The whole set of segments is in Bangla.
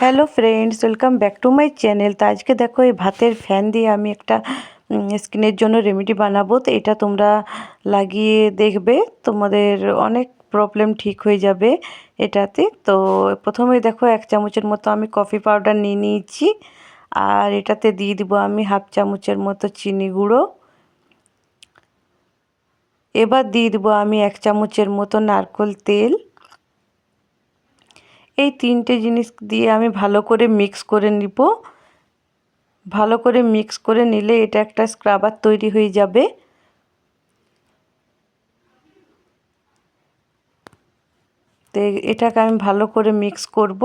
Hello friends, welcome back to my channel. তো আজকে দেখো এই ভাতের ফ্যান দিয়ে আমি একটা স্কিনের জন্য রেমেডি বানাবো। তো এটা তোমরা লাগিয়ে দেখবে, তোমাদের অনেক প্রবলেম ঠিক হয়ে যাবে এটাতে। তো প্রথমে দেখো 1 চামচের মতো আমি কফি পাউডার নিয়ে নিয়েছি, আর এটাতে দিয়ে দিব আমি 1/2 চামচের মতো চিনি গুঁড়ো। এবার দিয়ে দেবো আমি 1 চামচের মতো নারকেল তেল। এই 3টে জিনিস দিয়ে আমি ভালো করে মিক্স করে নিব। ভালো করে মিক্স করে নিলে এটা একটা স্ক্রাবার তৈরি হয়ে যাবে। তো এটাকে আমি ভালো করে মিক্স করব।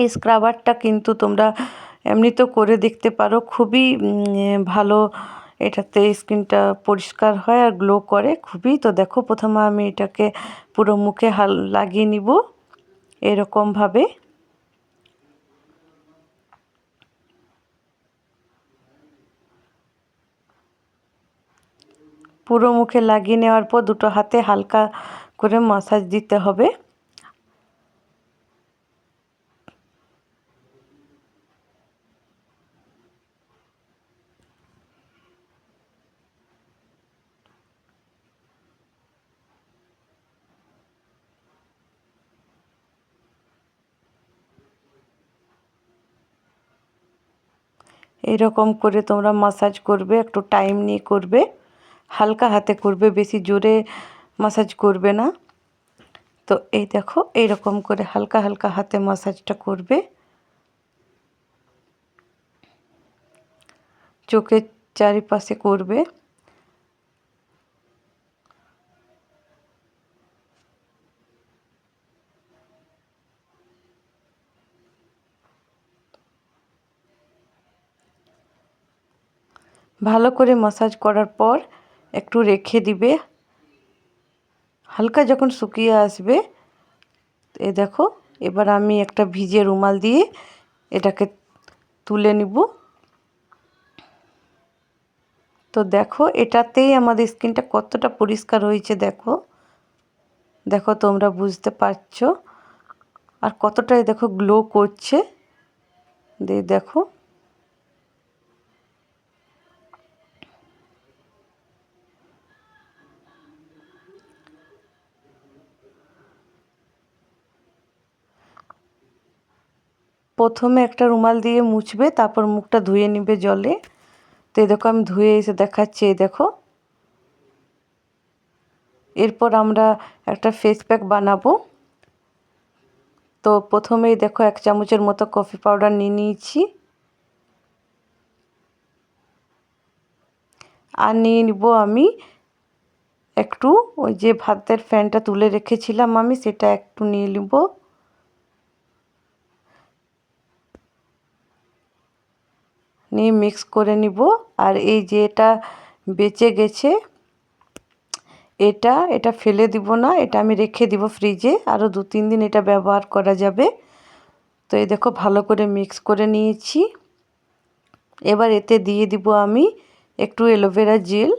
এই স্ক্রাবারটা কিন্তু তোমরা এমনিতেও করে দেখতে পারো, খুবই ভালো। এটাতে স্কিনটা পরিষ্কার হয় আর গ্লো করে খুবই। তো দেখো প্রথমে আমি এটাকে পুরো মুখে লাগিয়ে নিব এরকমভাবে। পুরো মুখে লাগিয়ে নেওয়ার পর দুটো হাতে হালকা করে মাসাজ দিতে হবে। এরকম করে তোমরা মাসাজ করবে, একটু টাইম নিয়ে করবে, হালকা হাতে করবে, বেশি জোরে মাসাজ করবে না। তো এই দেখো এইরকম করে হালকা হালকা হাতে মাসাজটা করবে। চোখের চারিপাশে করবে। ভালো করে মাসাজ করার পর একটু রেখে দিবে। হালকা যখন শুকিয়ে আসবে, এই দেখো এবার আমি একটা ভিজে রুমাল দিয়ে এটাকে তুলে নিব। তো দেখো এটাতেই আমাদের স্কিনটা কতটা পরিষ্কার হয়েছে। দেখো দেখো তোমরা বুঝতে পারছো, আর কতটাই দেখো গ্লো করছে। দেখো প্রথমে একটা রুমাল দিয়ে মুছবে, তারপর মুখটা ধুয়ে নিবে জলে। তো এই দেখো আমি ধুয়ে এসে দেখাচ্ছি। এই দেখো এরপর আমরা একটা ফেস প্যাক বানাবো। তো প্রথমেই দেখো 1 চামচের মতো কফি পাউডার নিয়ে নিয়েছি, আর নিয়ে নিব আমি একটু ওই যে ভাতের ফ্যানটা তুলে রেখেছিলাম আমি, সেটা একটু নিয়ে নিব। নিয়ে মিক্স করে নিব। আর এই যে এটা বেঁচে গেছে, এটা ফেলে দিব না, এটা আমি রেখে দিব ফ্রিজে, আরও 2-3 দিন এটা ব্যবহার করা যাবে। তো এই দেখো ভালো করে মিক্স করে নিয়েছি। এবার এতে দিয়ে দিব আমি একটু অ্যালোভেরা জেল।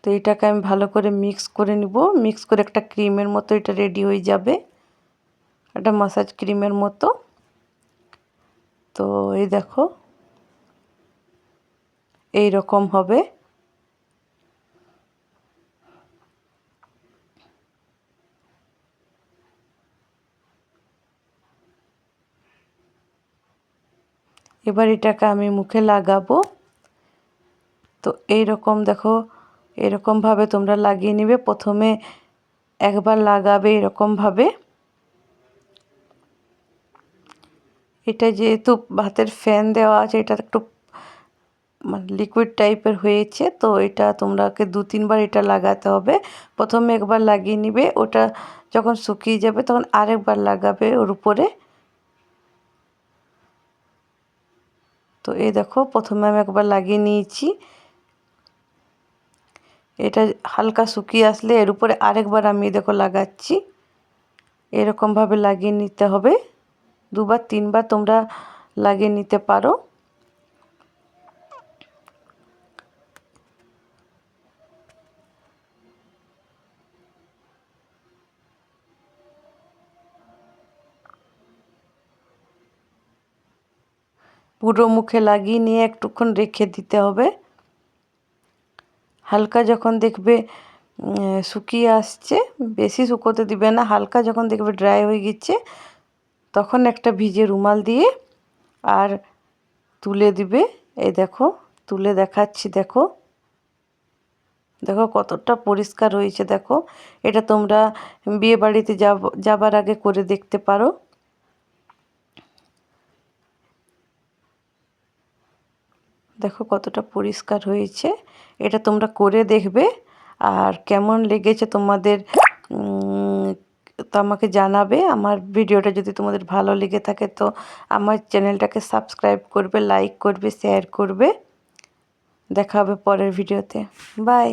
তো এটাকে আমি ভালো করে মিক্স করে নিব। মিক্স করে একটা ক্রিমের মতো এটা রেডি হয়ে যাবে, একটা মাসাজ ক্রিমের মতো। তো এই দেখো এই রকম হবে। এবার এটাকে আমি মুখে লাগাবো। তো এই রকম দেখো এরকমভাবে তোমরা লাগিয়ে নেবে। প্রথমে একবার লাগাবে এরকমভাবে। এটা যেহেতু ভাতের ফ্যান দেওয়া আছে, এটা একটু লিকুইড টাইপের হয়েছে, তো এটা তোমরাকে 2-3 বার এটা লাগাতে হবে। প্রথমে একবার লাগিয়ে নিবে, ওটা যখন শুকিয়ে যাবে তখন আরেকবার লাগাবে ওর উপরে। তো এই দেখো প্রথমে আমি একবার লাগিয়ে নিয়েছি, এটা হালকা শুকিয়ে আসলে এর উপরে আরেকবার আমি দেখো লাগাচ্ছি। এরকমভাবে লাগিয়ে নিতে হবে, 2-3 বার তোমরা লাগিয়ে নিতে পারো। পুরো মুখে লাগিয়ে নিয়ে একটুক্ষণ রেখে দিতে হবে। হালকা যখন দেখবে শুকিয়ে আসছে, বেশি শুকোতে দিবে না, হালকা যখন দেখবে ড্রাই হয়ে গেছে তখন একটা ভিজে রুমাল দিয়ে আর তুলে দিবে। এই দেখো তুলে দেখাচ্ছি, দেখো দেখো কতটা পরিষ্কার হয়েছে। দেখো এটা তোমরা বিয়ে বাড়িতে যাবার আগে করে দেখতে পারো। দেখো কতটা পরিষ্কার হয়েছে, এটা তোমরা করে দেখবে আর কেমন লেগেছে তোমাদের তো আমাকে জানাবে। আমার ভিডিওটা যদি তোমাদের ভালো লেগে থাকে তো আমার চ্যানেলটাকে সাবস্ক্রাইব করবে, লাইক করবে, শেয়ার করবে। দেখা হবে পরের ভিডিওতে। বাই।